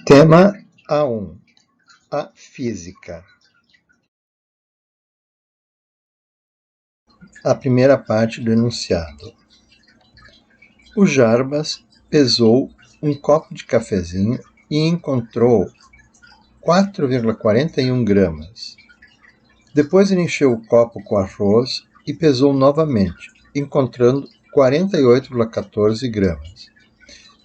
Tema A1: a física. A primeira parte do enunciado. O Jarbas pesou um copo de cafezinho e encontrou 4,41 gramas. Depois ele encheu o copo com arroz e pesou novamente, encontrando 48,14 gramas.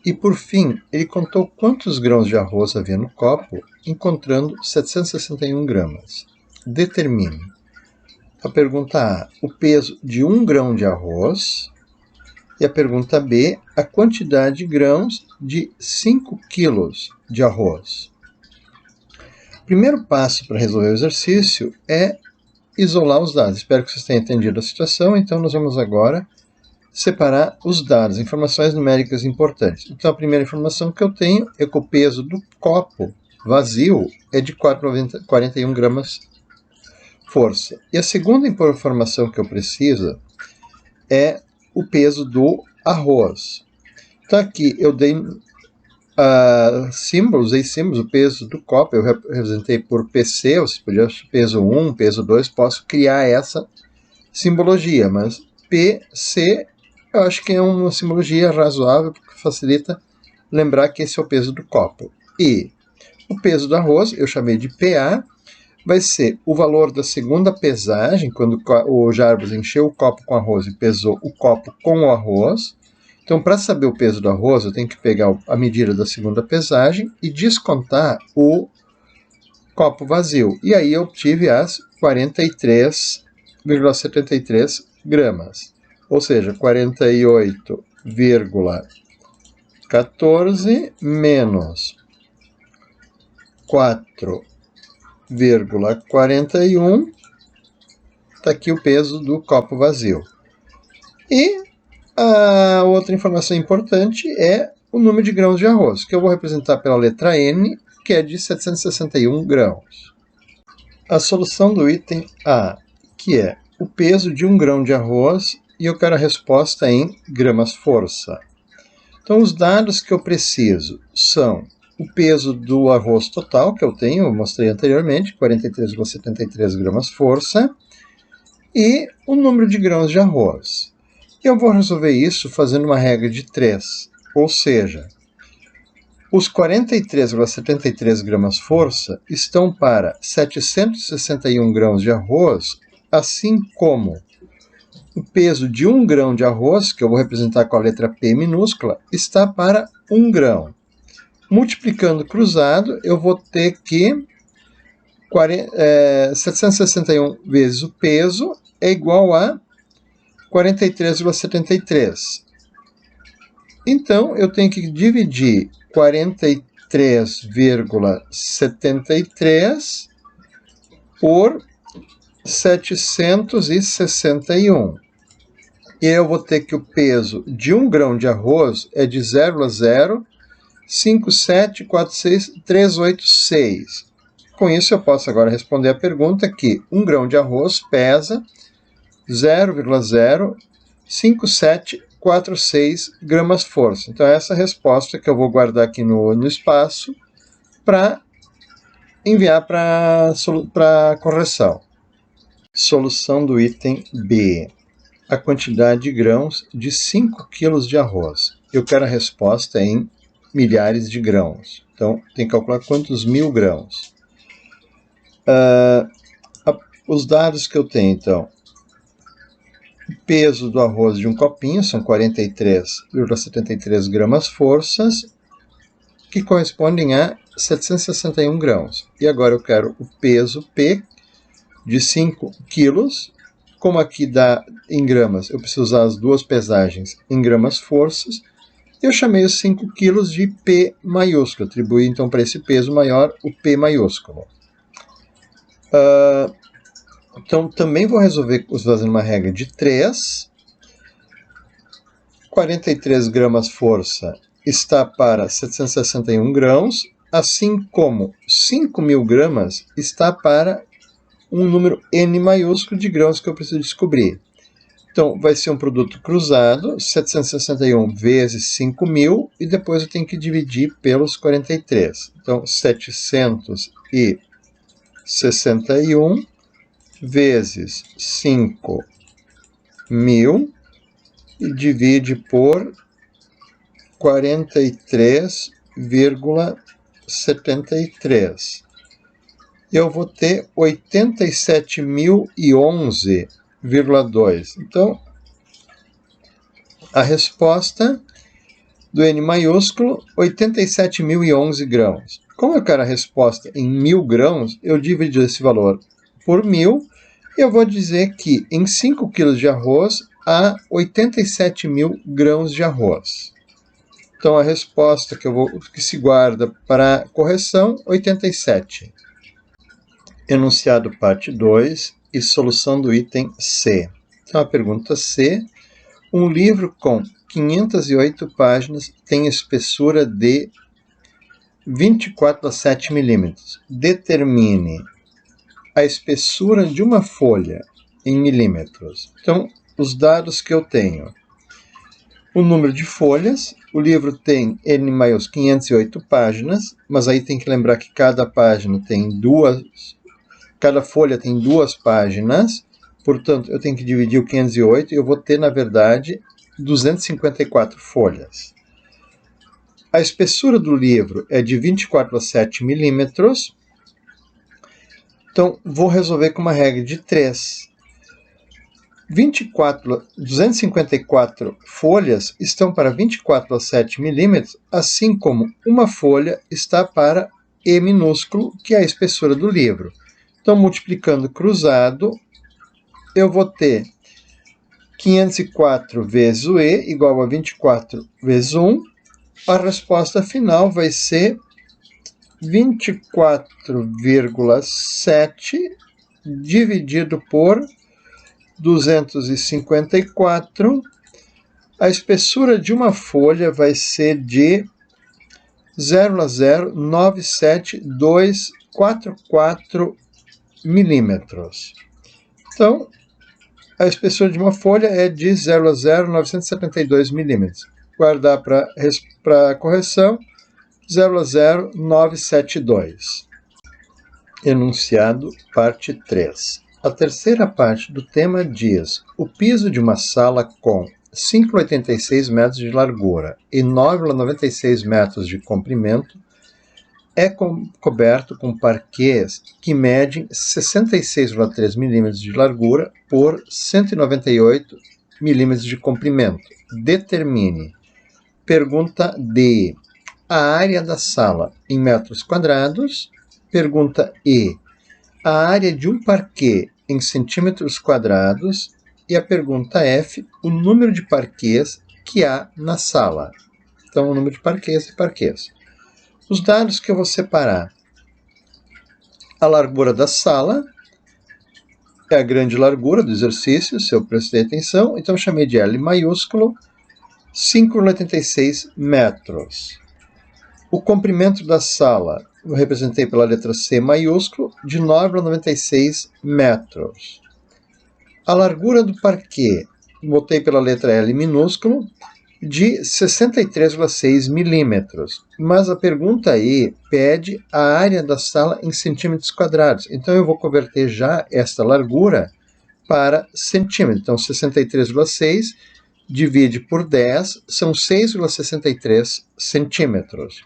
E por fim, ele contou quantos grãos de arroz havia no copo, encontrando 761 gramas. Determine. A pergunta A, o peso de 1 grão de arroz. E a pergunta B, a quantidade de grãos de 5 quilos de arroz. O primeiro passo para resolver o exercício é isolar os dados. Espero que vocês tenham entendido a situação, então nós vamos agora separar os dados, informações numéricas importantes. Então a primeira informação que eu tenho é que o peso do copo vazio é de 4,41 gramas força. E a segunda informação que eu preciso é o peso do arroz. Então aqui eu dei símbolos, usei símbolos, o peso do copo, eu representei por PC, ou se podia peso 1, peso 2, posso criar essa simbologia, mas PC eu acho que é uma simbologia razoável, porque facilita lembrar que esse é o peso do copo. E o peso do arroz, eu chamei de PA, vai ser o valor da segunda pesagem, quando o Jarbas encheu o copo com arroz e pesou o copo com o arroz. Então, para saber o peso do arroz, eu tenho que pegar a medida da segunda pesagem e descontar o copo vazio. E aí eu obtive as 43,73 gramas. Ou seja, 48,14 menos 4,41, está aqui o peso do copo vazio. E a outra informação importante é o número de grãos de arroz, que eu vou representar pela letra N, que é de 761 grãos. A solução do item A, que é o peso de 1 grão de arroz, e eu quero a resposta em gramas-força. Então, os dados que eu preciso são o peso do arroz total, que eu tenho, eu mostrei anteriormente, 43,73 gramas-força, e o número de grãos de arroz. Eu vou resolver isso fazendo uma regra de 3, ou seja, os 43,73 gramas-força estão para 761 grãos de arroz, assim como o peso de 1 grão de arroz, que eu vou representar com a letra P minúscula, está para 1 grão. Multiplicando cruzado, eu vou ter que 761 vezes o peso é igual a 43,73. Então, eu tenho que dividir 43,73 por 761. E eu vou ter que o peso de 1 grão de arroz é de 0,05746,386. Com isso, eu posso agora responder a pergunta que 1 grão de arroz pesa 0,05746 gramas-força. Então, essa é a resposta que eu vou guardar aqui no espaço para enviar para a correção. Solução do item B. A quantidade de grãos de 5 kg de arroz. Eu quero a resposta em milhares de grãos. Então, tem que calcular quantos mil grãos. Os dados que eu tenho, então. O peso do arroz de um copinho são 43,73 gramas-forças, que correspondem a 761 grãos. E agora eu quero o peso P de 5 quilos. Como aqui dá em gramas, eu preciso usar as duas pesagens em gramas-forças. Eu chamei os 5 quilos de P maiúsculo. Atribuí então para esse peso maior o P maiúsculo. Então, também vou resolver fazendo uma regra de 3. 43 gramas-força está para 761 grãos, assim como 5.000 gramas está para um número N maiúsculo de grãos que eu preciso descobrir. Então, vai ser um produto cruzado, 761 vezes 5.000, e depois eu tenho que dividir pelos 43. Então, 761 vezes 5.000 e divide por 43,73. Eu vou ter 87.011,2. Então, a resposta do N maiúsculo, 87.011 grãos. Como eu quero a resposta em 1.000 grãos, eu divido esse valor por 1.000 e eu vou dizer que em 5 kg de arroz há 87.000 grãos de arroz. Então, a resposta que se guarda para correção, 87. Enunciado parte 2 e solução do item C. Então, a pergunta C. Um livro com 508 páginas tem espessura de 24/7 milímetros. Determine a espessura de uma folha em milímetros. Então, os dados que eu tenho. O número de folhas. O livro tem N maiúsculo 508 páginas, mas aí tem que lembrar que cada folha tem 2 páginas. Portanto, eu tenho que dividir o 508 e eu vou ter, na verdade, 254 folhas. A espessura do livro é de 24/7 milímetros. Então, vou resolver com uma regra de 3. 254 folhas estão para 24/7 milímetros, assim como uma folha está para E minúsculo, que é a espessura do livro. Então, multiplicando cruzado, eu vou ter 504 vezes o E igual a 24 vezes 1. A resposta final vai ser 24,7 dividido por 254. A espessura de uma folha vai ser de 0,09724 milímetros. Então, a espessura de uma folha é de 0,0972 milímetros. Guardar para correção, 0,0972. Enunciado, parte 3. A terceira parte do tema diz: o piso de uma sala com 5,86 metros de largura e 9,96 metros de comprimento é coberto com parquês que medem 66,3 mm de largura por 198 mm de comprimento. Determine. Pergunta D. A área da sala em metros quadrados. Pergunta E. A área de um parquê em centímetros quadrados. E a pergunta F. O número de parquês que há na sala. Então, o número de parquês e parquês. Os dados que eu vou separar. A largura da sala é a grande largura do exercício, se eu prestei atenção. Então, eu chamei de L maiúsculo, 5,86 metros. O comprimento da sala, eu representei pela letra C maiúsculo, de 9,96 metros. A largura do parquê, botei pela letra L minúsculo, de 63,6 milímetros. Mas a pergunta aí pede a área da sala em centímetros quadrados. Então, eu vou converter já esta largura para centímetros. Então, 63,6 divide por 10, são 6,63 centímetros.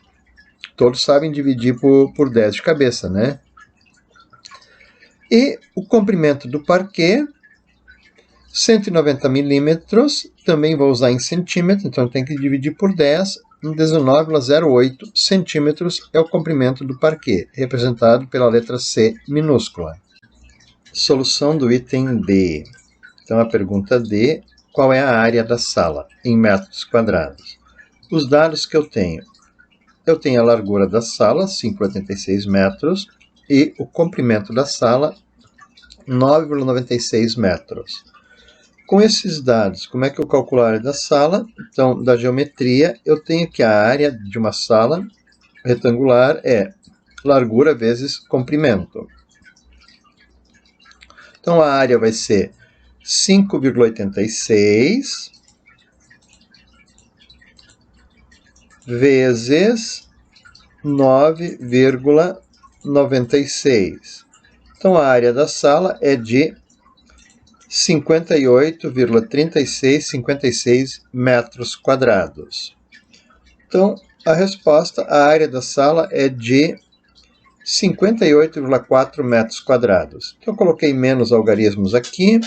Todos sabem dividir por 10 de cabeça, né? E o comprimento do parquê, 190 milímetros, também vou usar em centímetros, então tem que dividir por 10, 19,08 centímetros é o comprimento do parquê, representado pela letra C minúscula. Solução do item D. Então a pergunta D, qual é a área da sala em metros quadrados? Os dados que eu tenho a largura da sala, 5,86 metros, e o comprimento da sala, 9,96 metros. Com esses dados, como é que eu calculo a área da sala? Então, da geometria, eu tenho que a área de uma sala retangular é largura vezes comprimento. Então, a área vai ser 5,86 vezes 9,96. Então, a área da sala é de 58,3656 metros quadrados. Então, a resposta, a área da sala é de 58,4 metros quadrados. Então, eu coloquei menos algarismos aqui.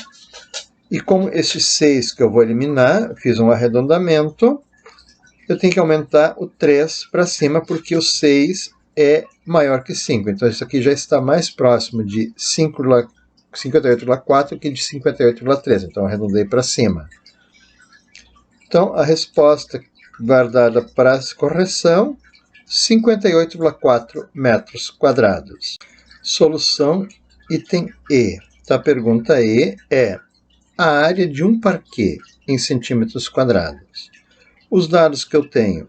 E como esses 6 que eu vou eliminar, fiz um arredondamento, eu tenho que aumentar o 3 para cima, porque o 6 é maior que 5. Então, isso aqui já está mais próximo de 58,4 que de 58,3. Então, arredondei para cima. Então, a resposta guardada para essa correção, 58,4 metros quadrados. Solução, item E. Então, a pergunta E é a área de um parquet em centímetros quadrados. Os dados que eu tenho,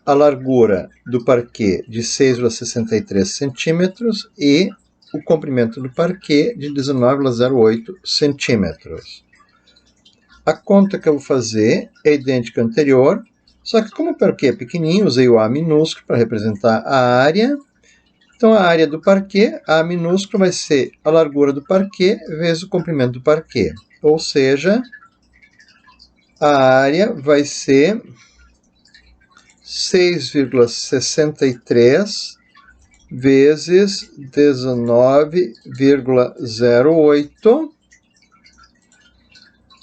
a largura do parquet de 6,63 centímetros e o comprimento do parquet de 19,08 centímetros. A conta que eu vou fazer é idêntica à anterior, só que como o parquet é pequenininho, usei o A minúsculo para representar a área. Então, a área do parquet, A minúsculo, vai ser a largura do parquet vezes o comprimento do parquet. Ou seja, a área vai ser 6,63 vezes 19,08.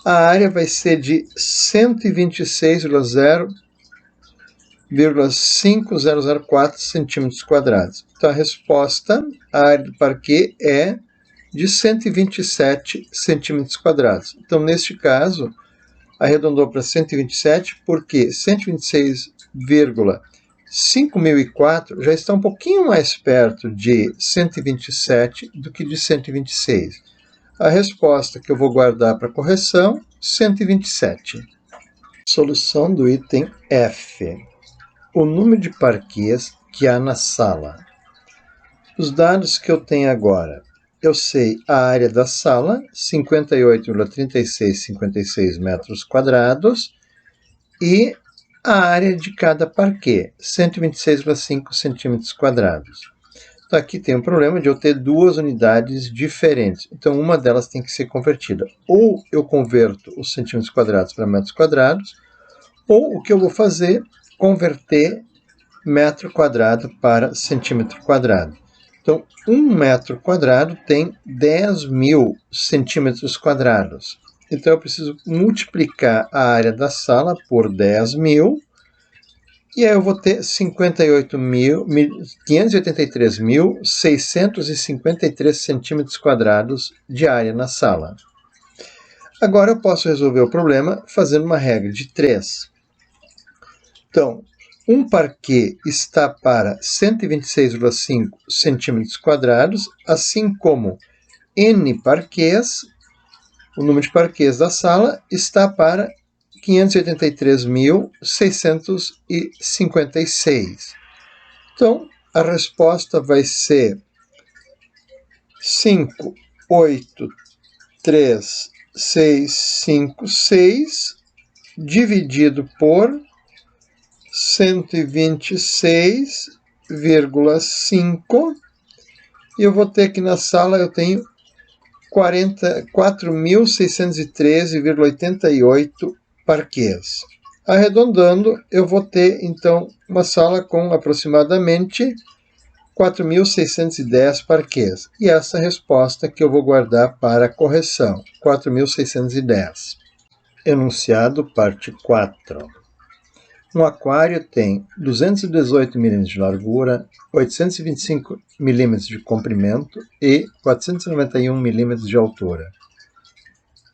A área vai ser de 126,5004 centímetros quadrados. Então, a resposta, a área do parquet é de 127 centímetros quadrados. Então, neste caso, arredondou para 127, porque 126,5004 já está um pouquinho mais perto de 127 do que de 126. A resposta que eu vou guardar para correção, 127. Solução do item F. O número de parquets que há na sala. Os dados que eu tenho agora. Eu sei a área da sala, 58,3656 metros quadrados, e a área de cada parquet, 126,5 centímetros quadrados. Então, aqui tem um problema de eu ter duas unidades diferentes. Então, uma delas tem que ser convertida. Ou eu converto os centímetros quadrados para metros quadrados, ou o que eu vou fazer, converter metro quadrado para centímetro quadrado. Então, 1 metro quadrado tem 10.000 centímetros quadrados. Então, eu preciso multiplicar a área da sala por 10.000, e aí eu vou ter 583.653 centímetros quadrados de área na sala. Agora eu posso resolver o problema fazendo uma regra de 3. Então, um parquet está para 126,5 centímetros quadrados, assim como N parquets, o número de parquets da sala, está para 583.656. Então, a resposta vai ser 583.656 dividido por 126,5, e eu vou ter que na sala eu tenho 4.613,88 parquets. Arredondando, eu vou ter então uma sala com aproximadamente 4.610 parquets. E essa é a resposta que eu vou guardar para a correção, 4.610. Enunciado, parte 4. Um aquário tem 218 mm de largura, 825 mm de comprimento e 491 mm de altura.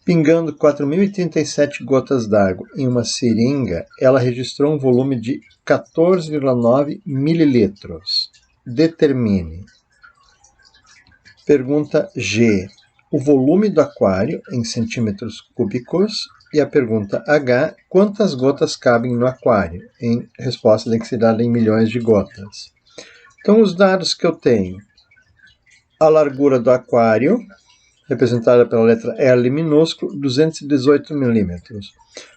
Pingando 4.037 gotas d'água em uma seringa, ela registrou um volume de 14,9 ml. Determine. Pergunta G. O volume do aquário em centímetros cúbicos. E a pergunta H, quantas gotas cabem no aquário? Em resposta tem que ser dada em milhões de gotas. Então, os dados que eu tenho. A largura do aquário, representada pela letra L minúsculo, 218 milímetros.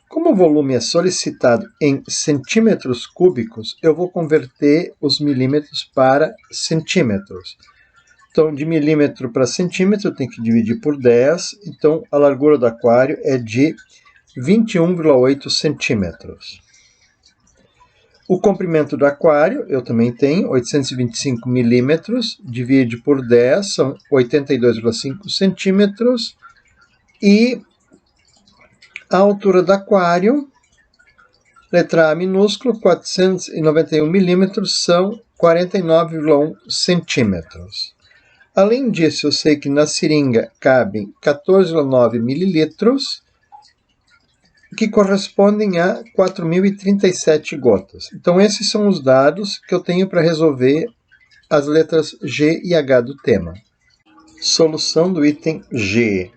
Como o volume é solicitado em centímetros cúbicos, eu vou converter os milímetros para centímetros. Então, de milímetro para centímetro, eu tenho que dividir por 10. Então, a largura do aquário é de 21,8 centímetros. O comprimento do aquário, eu também tenho, 825 milímetros, divide por 10, são 82,5 centímetros. E a altura do aquário, letra A minúsculo, 491 milímetros, são 49,1 centímetros. Além disso, eu sei que na seringa cabem 14,9 mililitros, que correspondem a 4.037 gotas. Então, esses são os dados que eu tenho para resolver as letras G e H do tema. Solução do item G.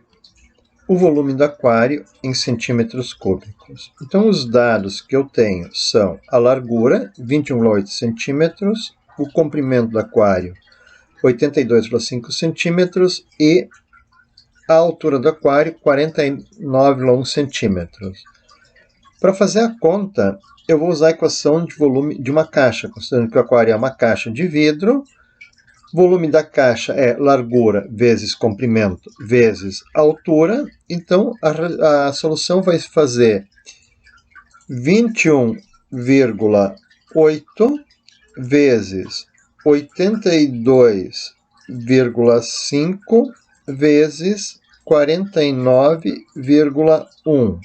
O volume do aquário em centímetros cúbicos. Então, os dados que eu tenho são a largura, 21,8 centímetros, o comprimento do aquário, 82,5 centímetros, e a altura do aquário, 49,1 centímetros. Para fazer a conta, eu vou usar a equação de volume de uma caixa, considerando que o aquário é uma caixa de vidro. Volume da caixa é largura vezes comprimento vezes altura. Então, a solução vai fazer 21,8 vezes 82,5 vezes 49,1.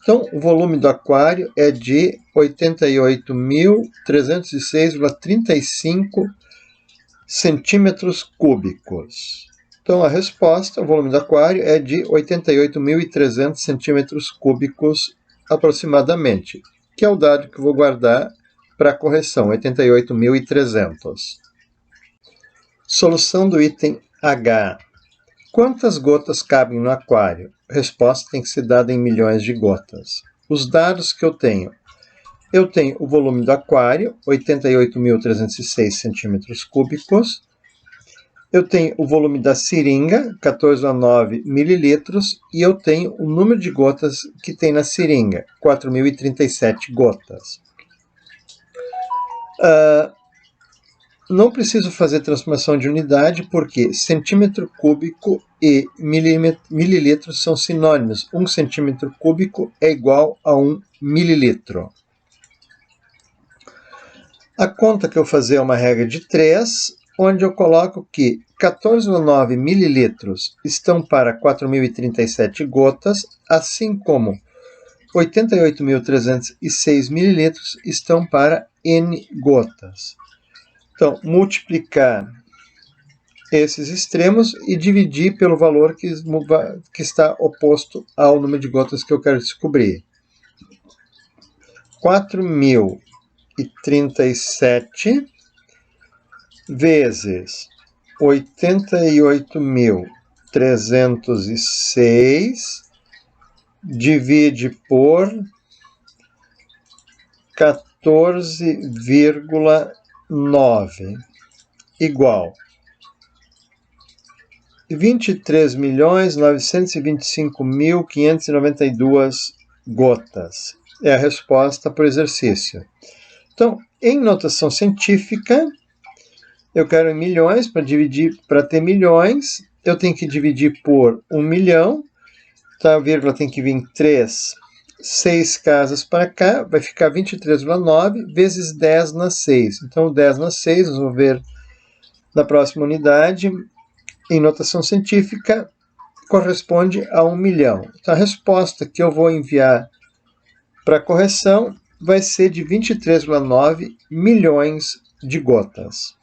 Então, o volume do aquário é de 88.306,35 centímetros cúbicos. Então, a resposta, o volume do aquário é de 88.300 centímetros cúbicos aproximadamente, que é o dado que eu vou guardar para a correção, 88.300. Solução do item H. Quantas gotas cabem no aquário? A resposta tem que ser dada em milhões de gotas. Os dados que eu tenho o volume do aquário, 88.306 centímetros cúbicos. Eu tenho o volume da seringa, 14,9 mililitros. E eu tenho o número de gotas que tem na seringa, 4.037 gotas. Não preciso fazer transformação de unidade, porque centímetro cúbico e mililitros são sinônimos. 1 centímetro cúbico é igual a 1 mililitro. A conta que eu vou fazer é uma regra de 3, onde eu coloco que 14,9 mililitros estão para 4.037 gotas, assim como 88.306 mililitros estão para N gotas. Então, multiplicar esses extremos e dividir pelo valor que está oposto ao número de gotas que eu quero descobrir. 4.037 vezes 88.306 divide por 14,9 igual 23.925.592 gotas. É a resposta para o exercício. Então, em notação científica, eu quero em milhões, para ter milhões, eu tenho que dividir por 1 milhão, então a vírgula tem que vir 3, 6 casas para cá, vai ficar 23,9 vezes 10 na 6. Então, 10 na 6, nós vamos ver na próxima unidade, em notação científica, corresponde a 1 milhão. Então, a resposta que eu vou enviar para correção vai ser de 23,9 milhões de gotas.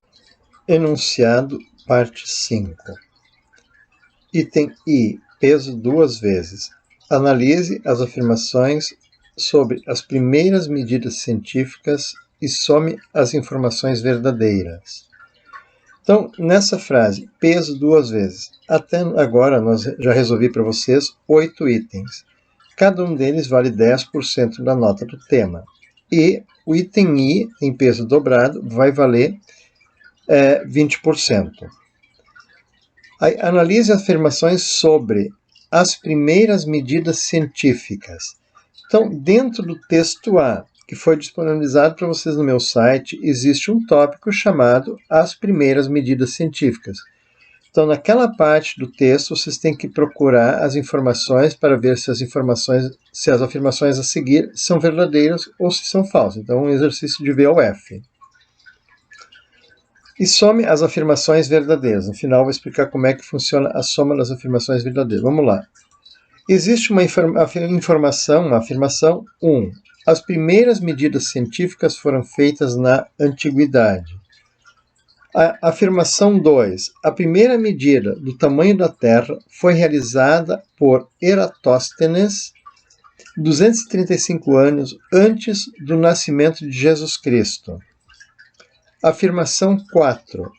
Enunciado, parte 5. Item I, peso 2 vezes. Analise as afirmações sobre as primeiras medidas científicas e some as informações verdadeiras. Então, nessa frase, peso 2 vezes. Até agora, nós já resolvi para vocês 8 itens. Cada um deles vale 10% da nota do tema. E o item I, em peso dobrado, vai valer 20%. Aí, analise afirmações sobre as primeiras medidas científicas. Então, dentro do texto A, que foi disponibilizado para vocês no meu site, existe um tópico chamado As Primeiras Medidas Científicas. Então, naquela parte do texto, vocês têm que procurar as informações para ver se as afirmações a seguir são verdadeiras ou se são falsas. Então, um exercício de V ou F. E some as afirmações verdadeiras. No final, eu vou explicar como é que funciona a soma das afirmações verdadeiras. Vamos lá. Existe uma afirmação 1. As primeiras medidas científicas foram feitas na antiguidade. A afirmação 2. A primeira medida do tamanho da Terra foi realizada por Eratóstenes 235 anos antes do nascimento de Jesus Cristo. Afirmação 4.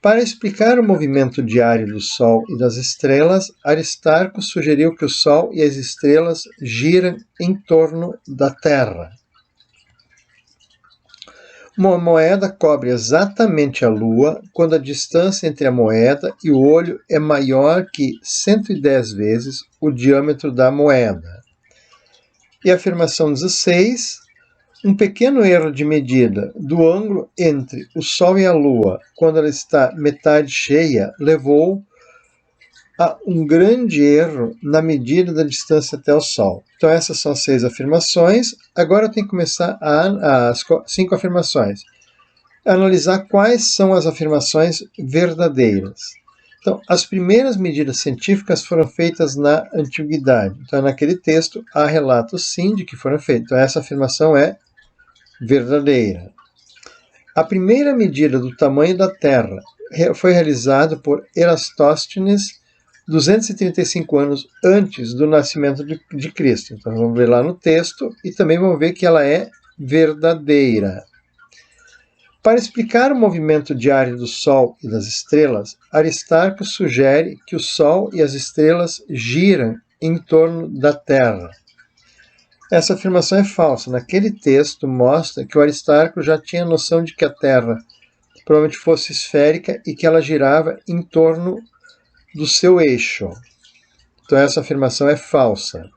Para explicar o movimento diário do Sol e das estrelas, Aristarco sugeriu que o Sol e as estrelas giram em torno da Terra. Uma moeda cobre exatamente a Lua quando a distância entre a moeda e o olho é maior que 110 vezes o diâmetro da moeda. E a afirmação 16. Um pequeno erro de medida do ângulo entre o Sol e a Lua, quando ela está metade cheia, levou a um grande erro na medida da distância até o Sol. Então essas são as 6 afirmações. Agora eu tenho que começar as 5 afirmações. Analisar quais são as afirmações verdadeiras. Então, as primeiras medidas científicas foram feitas na antiguidade. Então, naquele texto, há relatos sim de que foram feitos. Então, essa afirmação é verdadeira. A primeira medida do tamanho da Terra foi realizada por Eratóstenes 235 anos antes do nascimento de Cristo. Então vamos ver lá no texto e também vamos ver que ela é verdadeira. Para explicar o movimento diário do Sol e das estrelas, Aristarco sugere que o Sol e as estrelas giram em torno da Terra. Essa afirmação é falsa. Naquele texto mostra que o Aristarco já tinha noção de que a Terra provavelmente fosse esférica e que ela girava em torno do seu eixo. Então essa afirmação é falsa.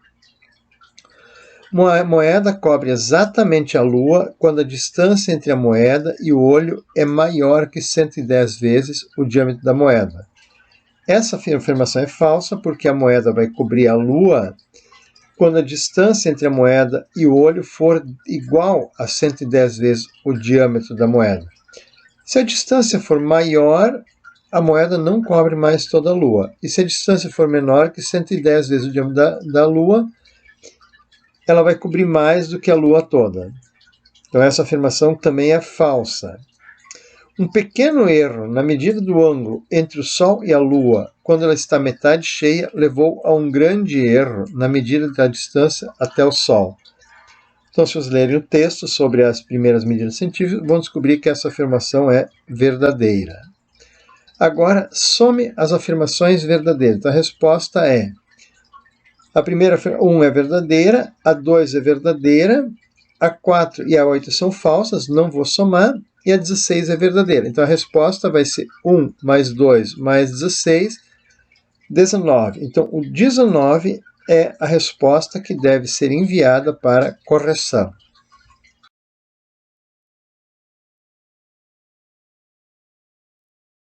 Uma moeda cobre exatamente a Lua quando a distância entre a moeda e o olho é maior que 110 vezes o diâmetro da moeda. Essa afirmação é falsa porque a moeda vai cobrir a Lua quando a distância entre a moeda e o olho for igual a 110 vezes o diâmetro da moeda. Se a distância for maior, a moeda não cobre mais toda a Lua. E se a distância for menor que 110 vezes o diâmetro da Lua, ela vai cobrir mais do que a Lua toda. Então essa afirmação também é falsa. Um pequeno erro na medida do ângulo entre o Sol e a Lua, quando ela está metade cheia, levou a um grande erro na medida da distância até o Sol. Então, se vocês lerem o texto sobre as primeiras medidas científicas, vão descobrir que essa afirmação é verdadeira. Agora, some as afirmações verdadeiras. Então, a resposta é: a primeira 1 é verdadeira, a 2 é verdadeira, a 4 e a 8 são falsas, não vou somar, e a 16 é verdadeira. Então a resposta vai ser 1 mais 2 mais 16, 19. Então o 19 é a resposta que deve ser enviada para correção.